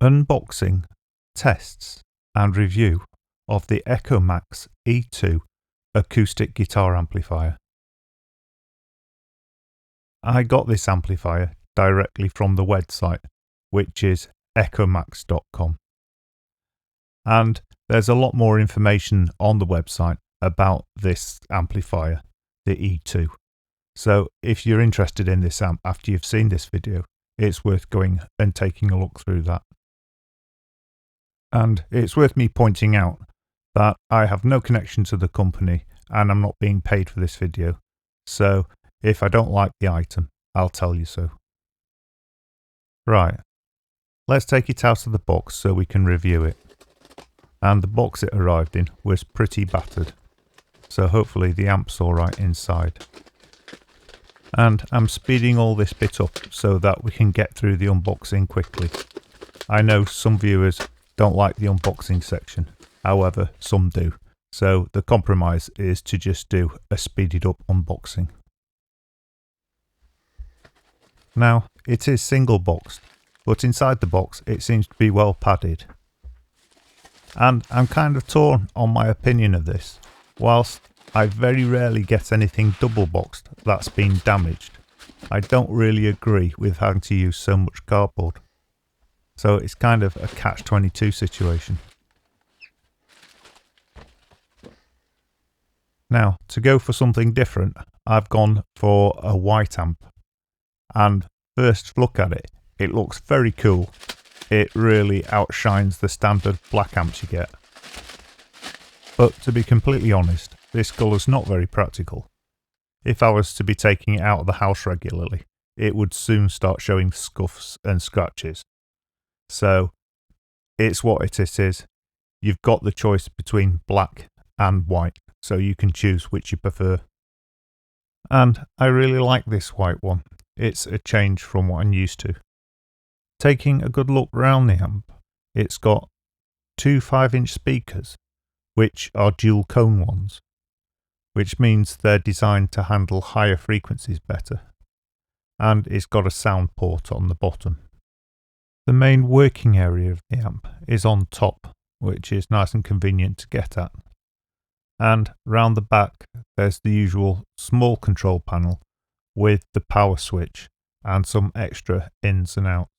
Unboxing, tests and review of the Echomaxx E2 acoustic guitar amplifier. I got this amplifier directly from the website, which is echomaxx.com. And there's a lot more information on the website about this amplifier, the E2. So if you're interested in this amp after you've seen this video, it's worth going and taking a look through that. And it's worth me pointing out that I have no connection to the company and I'm not being paid for this video. So if I don't like the item, I'll tell you so. Right, let's take it out of the box so we can review it. And the box it arrived in was pretty battered, so hopefully the amp's alright inside. And I'm speeding all this bit up so that we can get through the unboxing quickly. I know some viewers don't like the unboxing section, however some do, so the compromise is to just do a speeded up unboxing. Now it is single boxed, but inside the box it seems to be well padded. And I'm kind of torn on my opinion of this. Whilst I very rarely get anything double boxed that's been damaged, I don't really agree with having to use so much cardboard. So it's kind of a catch-22 situation. Now, to go for something different, I've gone for a white amp. And first look at it, it looks very cool. It really outshines the standard black amps you get. But to be completely honest, this colour's not very practical. If I was to be taking it out of the house regularly, it would soon start showing scuffs and scratches. So it's what it is. You've got the choice between black and white, so you can choose which you prefer. And I really like this white one. It's a change from what I'm used to. Taking a good look round the amp, it's got two 5-inch speakers, which are dual cone ones, which means they're designed to handle higher frequencies better. And it's got a sound port on the bottom. The main working area of the amp is on top, which is nice and convenient to get at. And round the back there's the usual small control panel with the power switch and some extra ins and outs.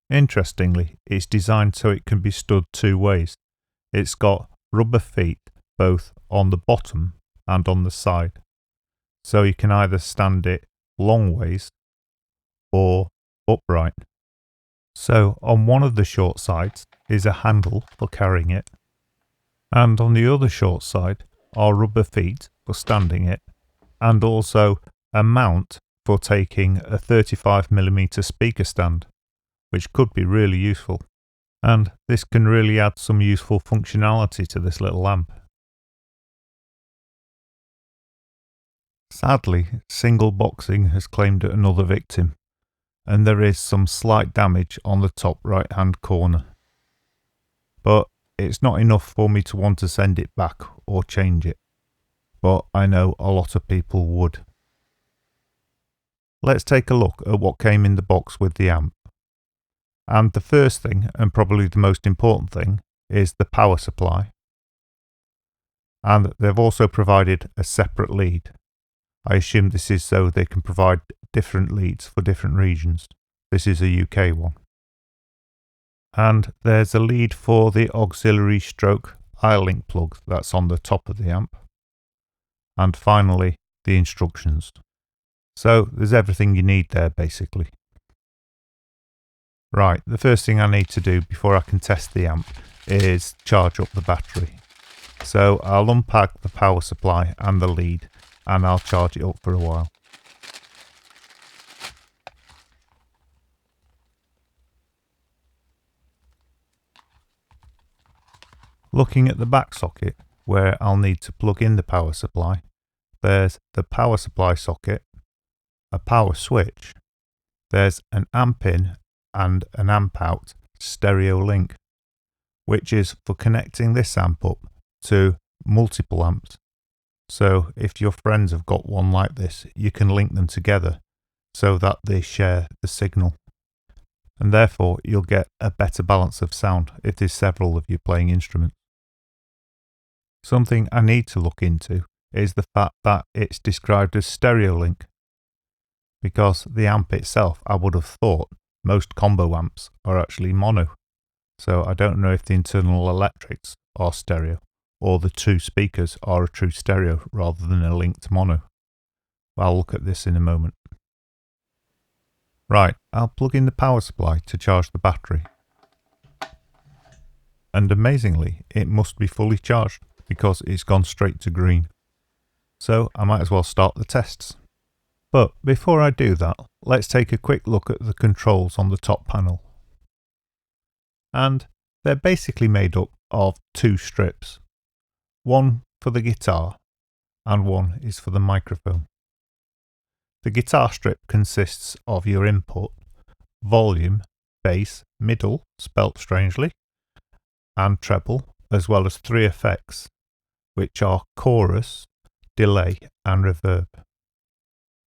Interestingly, it's designed so it can be stood two ways. It's got rubber feet both on the bottom and on the side, so you can either stand it long ways or upright. So on one of the short sides is a handle for carrying it, and on the other short side are rubber feet for standing it, and also a mount for taking a 35mm speaker stand, which could be really useful. And this can really add some useful functionality to this little amp. Sadly, single boxing has claimed another victim, and there is some slight damage on the top right hand corner. But it's not enough for me to want to send it back or change it, but I know a lot of people would. Let's take a look at what came in the box with the amp. And the first thing, and probably the most important thing, is the power supply. And they've also provided a separate lead. I assume this is so they can provide different leads for different regions. This is a UK one. And there's a lead for the auxiliary stroke I-link plug that's on the top of the amp. And finally, the instructions. So there's everything you need there basically. Right, the first thing I need to do before I can test the amp is charge up the battery. So I'll unpack the power supply and the lead and I'll charge it up for a while. Looking at the back socket where I'll need to plug in the power supply, there's the power supply socket, a power switch, there's an amp in and an amp out stereo link, which is for connecting this amp up to multiple amps. So if your friends have got one like this, you can link them together so that they share the signal. and therefore you'll get a better balance of sound if there's several of you playing instruments. Something I need to look into is the fact that it's described as stereo link, because the amp itself, I would have thought most combo amps are actually mono, so I don't know if the internal electrics are stereo or the two speakers are a true stereo rather than a linked mono. I'll look at this in a moment. Right, I'll plug in the power supply to charge the battery, and amazingly it must be fully charged because it's gone straight to green, so I might as well start the tests. But before I do that, let's take a quick look at the controls on the top panel. And they're basically made up of two strips, one for the guitar and one is for the microphone. The guitar strip consists of your input, volume, bass, middle, spelt strangely, and treble, as well as three effects, which are chorus, delay, and reverb.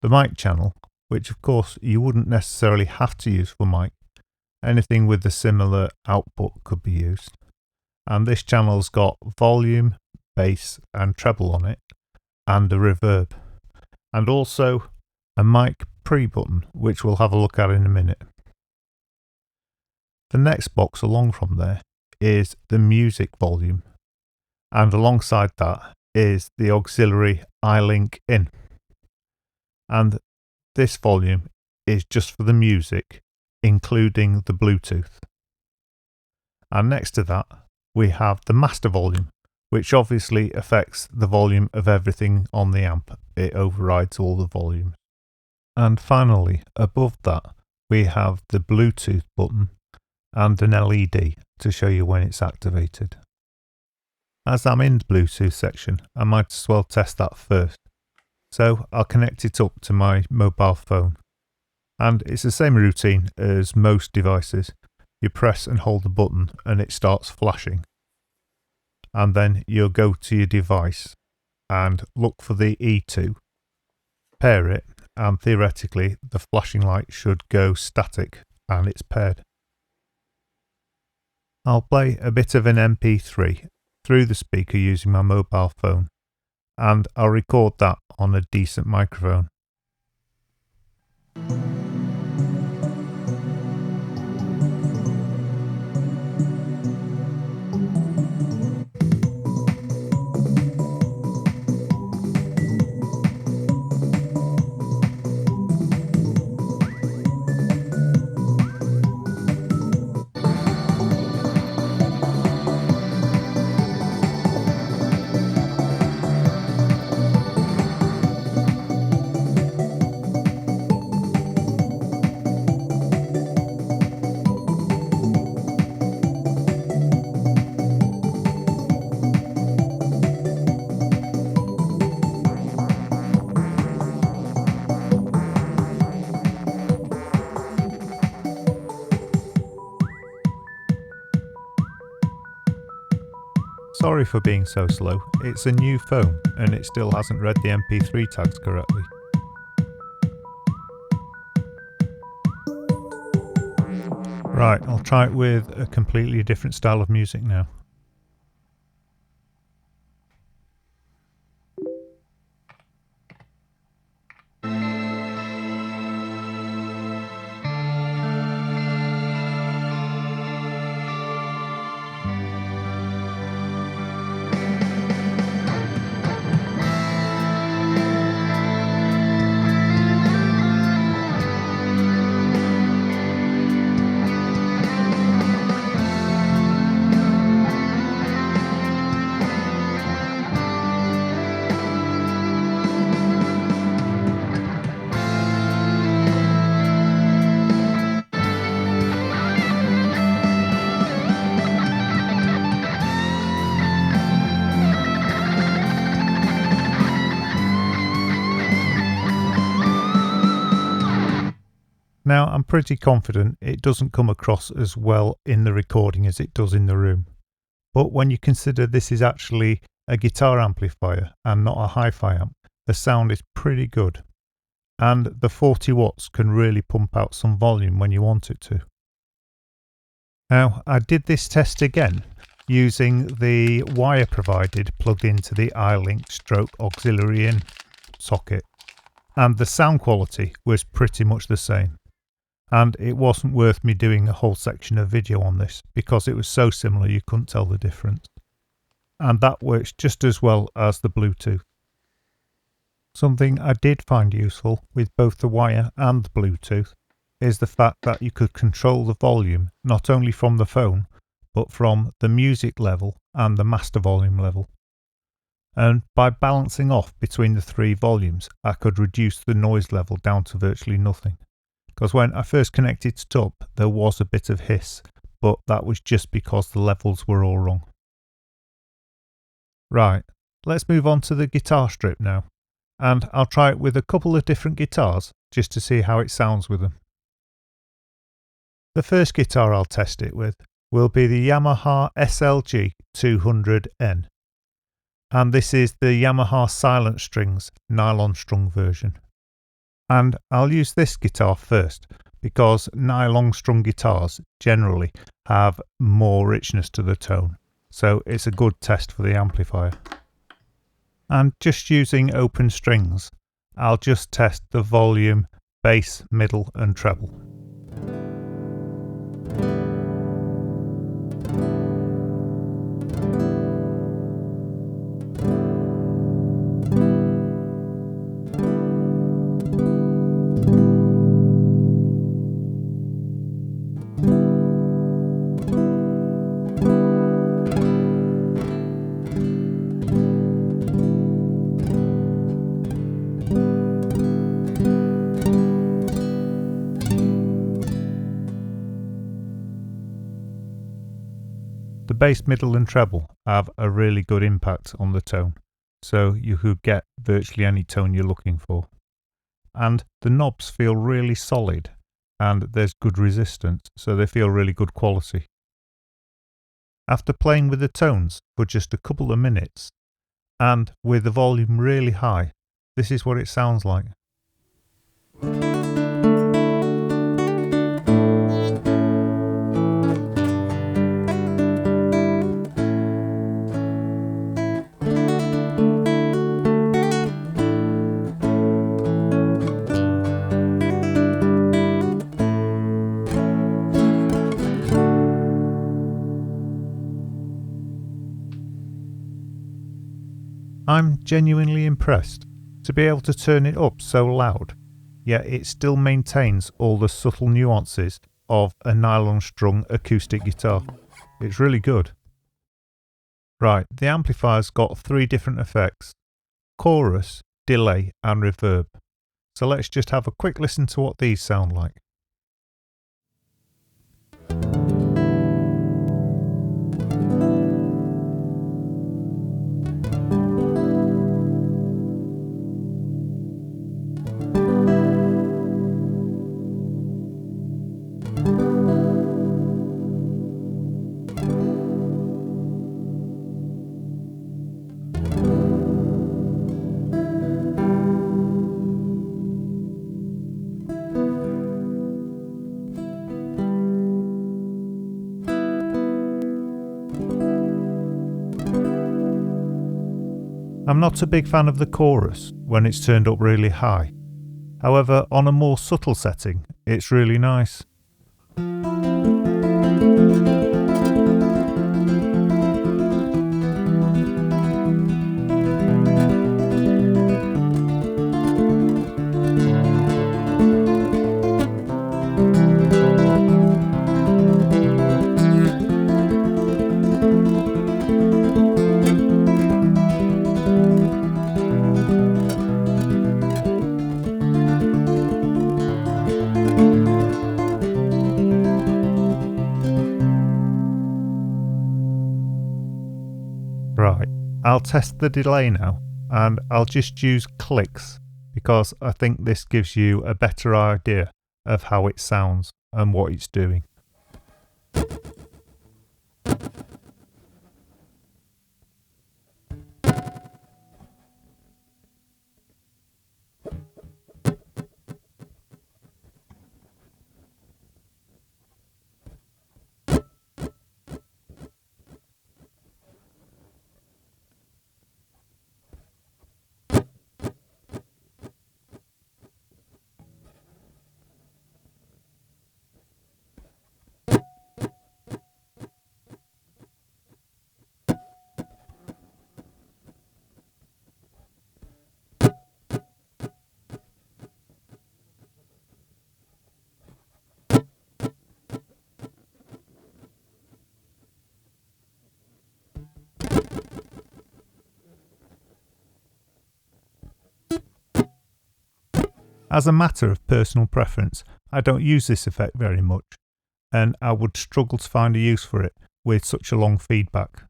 The mic channel, which of course you wouldn't necessarily have to use for mic, anything with a similar output could be used. And this channel's got volume, bass, and treble on it, and a reverb, and also a mic pre-button, which we'll have a look at in a minute. The next box along from there is the music volume, and alongside that is the auxiliary iLink in, and this volume is just for the music, including the Bluetooth. And next to that we have the master volume, which obviously affects the volume of everything on the amp. It overrides all the volumes. And finally, above that, we have the Bluetooth button and an LED to show you when it's activated. As I'm in the Bluetooth section, I might as well test that first. So I'll connect it up to my mobile phone. And it's the same routine as most devices. You press and hold the button and it starts flashing. And then you'll go to your device and look for the E2, pair it, and theoretically the flashing light should go static and it's paired. I'll play a bit of an MP3 through the speaker using my mobile phone, and I'll record that on a decent microphone. Sorry for being so slow, it's a new phone and it still hasn't read the MP3 tags correctly. Right, I'll try it with a completely different style of music now. Now, I'm pretty confident it doesn't come across as well in the recording as it does in the room. But when you consider this is actually a guitar amplifier and not a hi-fi amp, the sound is pretty good. And the 40 watts can really pump out some volume when you want it to. Now, I did this test again using the wire provided plugged into the iLink stroke auxiliary in socket, and the sound quality was pretty much the same. And it wasn't worth me doing a whole section of video on this because it was so similar you couldn't tell the difference. And that works just as well as the Bluetooth. Something I did find useful with both the wire and the Bluetooth is the fact that you could control the volume not only from the phone but from the music level and the master volume level. And by balancing off between the three volumes, I could reduce the noise level down to virtually nothing. Because when I first connected it up, there was a bit of hiss, but that was just because the levels were all wrong. Right, let's move on to the guitar strip now, and I'll try it with a couple of different guitars just to see how it sounds with them. The first guitar I'll test it with will be the Yamaha SLG 200N, and this is the Yamaha Silent Strings nylon strung version. And I'll use this guitar first because nylon strung guitars generally have more richness to the tone, so it's a good test for the amplifier. And just using open strings, I'll just test the volume, bass, middle and treble. The bass, middle and treble have a really good impact on the tone, so you could get virtually any tone you're looking for. And the knobs feel really solid and there's good resistance, so they feel really good quality. After playing with the tones for just a couple of minutes and with the volume really high, this is what it sounds like. I'm genuinely impressed to be able to turn it up so loud, yet it still maintains all the subtle nuances of a nylon strung acoustic guitar. It's really good. Right, the amplifier's got three different effects: chorus, delay and reverb. So let's just have a quick listen to what these sound like. I'm not a big fan of the chorus when it's turned up really high. However, on a more subtle setting, it's really nice. Right, I'll test the delay now, and I'll just use clicks because I think this gives you a better idea of how it sounds and what it's doing. As a matter of personal preference, I don't use this effect very much, and I would struggle to find a use for it with such a long feedback.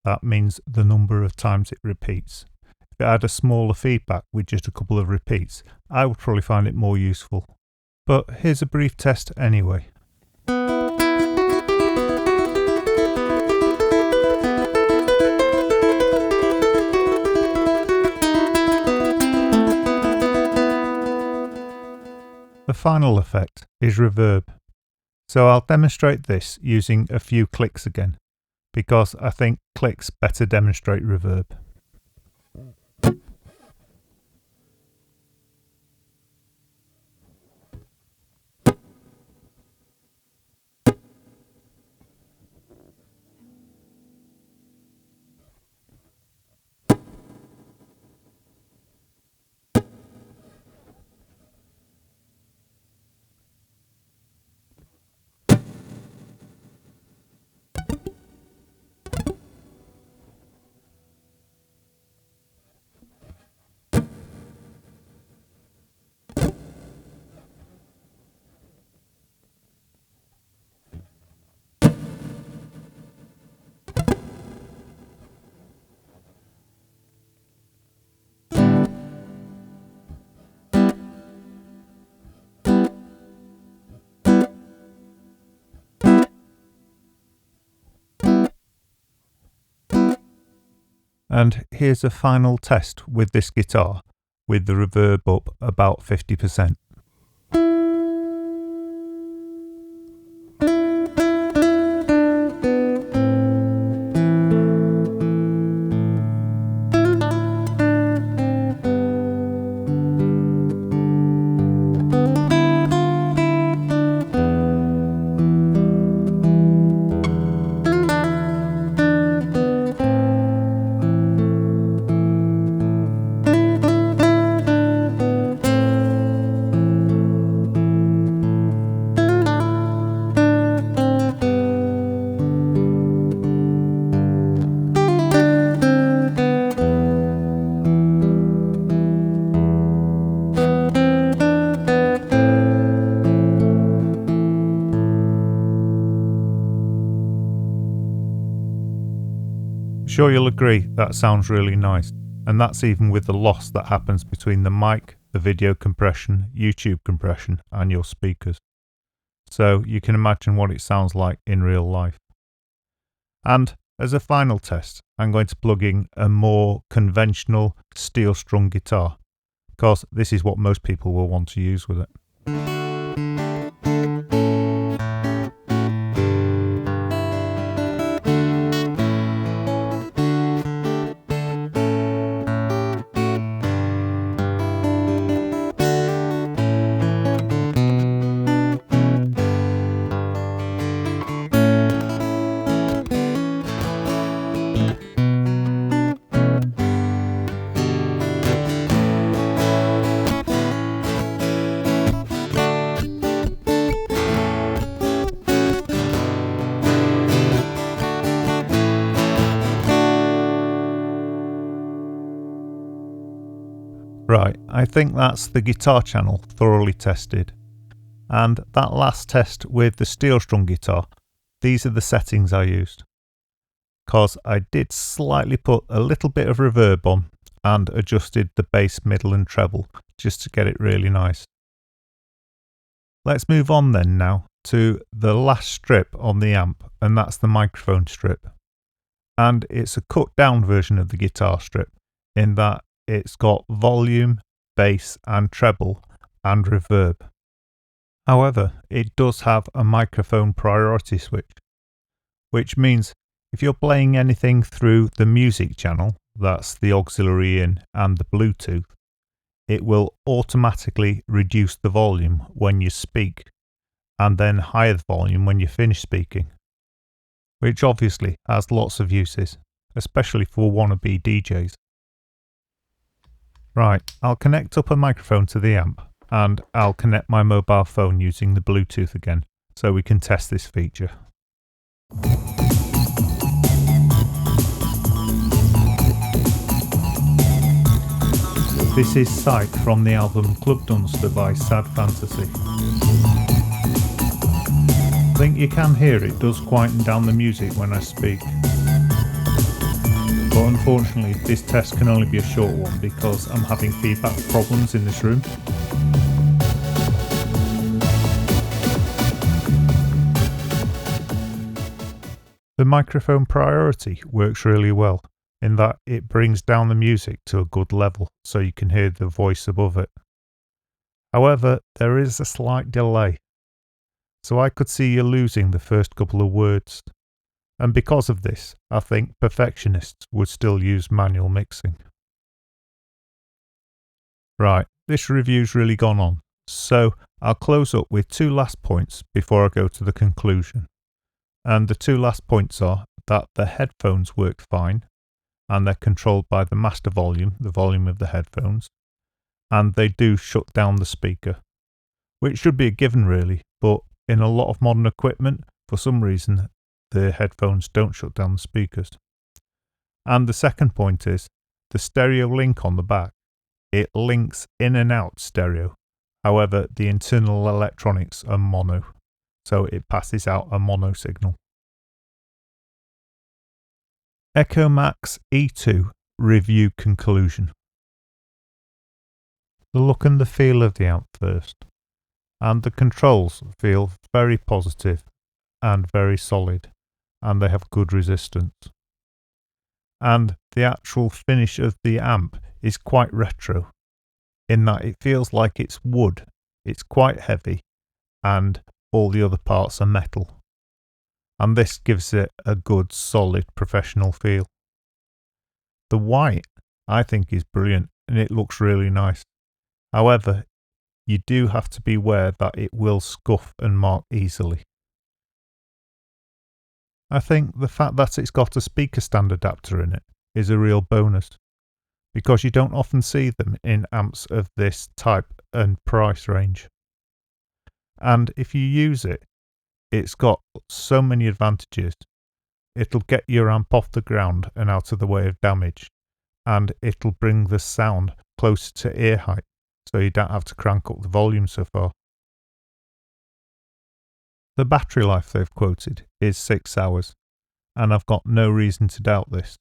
That means the number of times it repeats. If it had a smaller feedback with just a couple of repeats, I would probably find it more useful. But here's a brief test anyway. The final effect is reverb. So I'll demonstrate this using a few clicks again, because I think clicks better demonstrate reverb. And here's a final test with this guitar, with the reverb up about 50%. Sure, you'll agree that sounds really nice, and that's even with the loss that happens between the mic, the video compression, YouTube compression and your speakers. So you can imagine what it sounds like in real life. And as a final test, I'm going to plug in a more conventional steel strung guitar, because this is what most people will want to use with it. Right, I think that's the guitar channel thoroughly tested. And that last test with the steel strung guitar, these are the settings I used. Because I did slightly put a little bit of reverb on and adjusted the bass, middle and treble just to get it really nice. Let's move on then now to the last strip on the amp, and that's the microphone strip. And it's a cut down version of the guitar strip in that it's got volume, bass and treble and reverb. However, it does have a microphone priority switch, which means if you're playing anything through the music channel, that's the auxiliary in and the Bluetooth, it will automatically reduce the volume when you speak and then higher the volume when you finish speaking, which obviously has lots of uses, especially for wannabe DJs. Right, I'll connect up a microphone to the amp and I'll connect my mobile phone using the Bluetooth again so we can test this feature. This is Sight from the album Club Dunster by Sad Fantasy. I think you can hear it does quieten down the music when I speak. But unfortunately this test can only be a short one because I'm having feedback problems in this room. The microphone priority works really well in that it brings down the music to a good level so you can hear the voice above it. However, there is a slight delay, so I could see you losing the first couple of words. And because of this, I think perfectionists would still use manual mixing. Right, this review's really gone on, so I'll close up with two last points before I go to the conclusion. And the two last points are that the headphones work fine, and they're controlled by the master volume, the volume of the headphones, and they do shut down the speaker, which should be a given really, but in a lot of modern equipment, for some reason, the headphones don't shut down the speakers. And the second point is, the stereo link on the back, it links in and out stereo, however the internal electronics are mono, so it passes out a mono signal. Echomaxx E2 review conclusion. The look and the feel of the amp first, and the controls feel very positive and very solid, and they have good resistance. And the actual finish of the amp is quite retro, in that it feels like it's wood, it's quite heavy, and all the other parts are metal. And this gives it a good, solid, professional feel. The white, I think, is brilliant, and it looks really nice. However, you do have to be aware that it will scuff and mark easily. I think the fact that it's got a speaker stand adapter in it is a real bonus, because you don't often see them in amps of this type and price range. And if you use it, it's got so many advantages. It'll get your amp off the ground and out of the way of damage, and it'll bring the sound closer to ear height, so you don't have to crank up the volume so far. The battery life they've quoted is 6 hours, and I've got no reason to doubt this.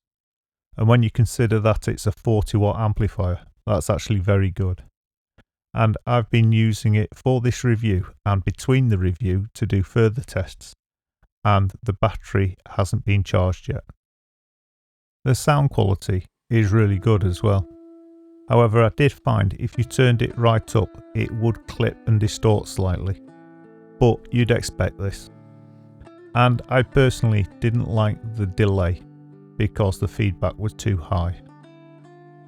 And when you consider that it's a 40-watt amplifier, that's actually very good. And I've been using it for this review and between the review to do further tests, and the battery hasn't been charged yet. The sound quality is really good as well. However, I did find if you turned it right up, it would clip and distort slightly, but you'd expect this. And I personally didn't like the delay because the feedback was too high.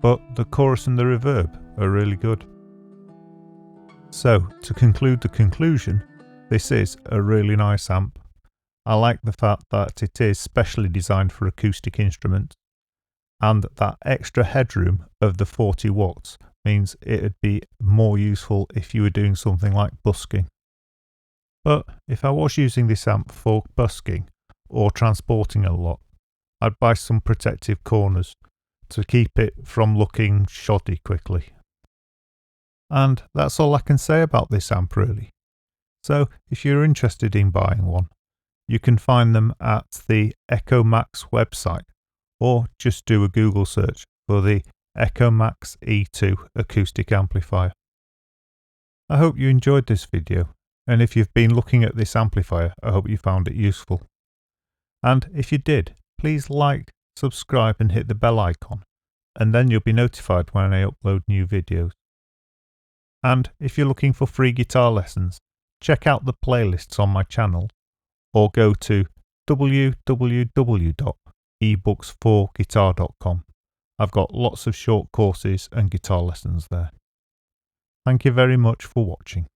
But the chorus and the reverb are really good. So, to conclude the conclusion, this is a really nice amp. I like the fact that it is specially designed for acoustic instruments, and that extra headroom of the 40 watts means it'd be more useful if you were doing something like busking. But if I was using this amp for busking or transporting a lot, I'd buy some protective corners to keep it from looking shoddy quickly. And that's all I can say about this amp really. So if you're interested in buying one, you can find them at the Echomaxx website, or just do a Google search for the Echomaxx E2 acoustic amplifier. I hope you enjoyed this video, and if you've been looking at this amplifier, I hope you found it useful. And if you did, please like, subscribe and hit the bell icon, and then you'll be notified when I upload new videos. And if you're looking for free guitar lessons, check out the playlists on my channel, or go to www.ebooks4guitar.com. I've got lots of short courses and guitar lessons there. Thank you very much for watching.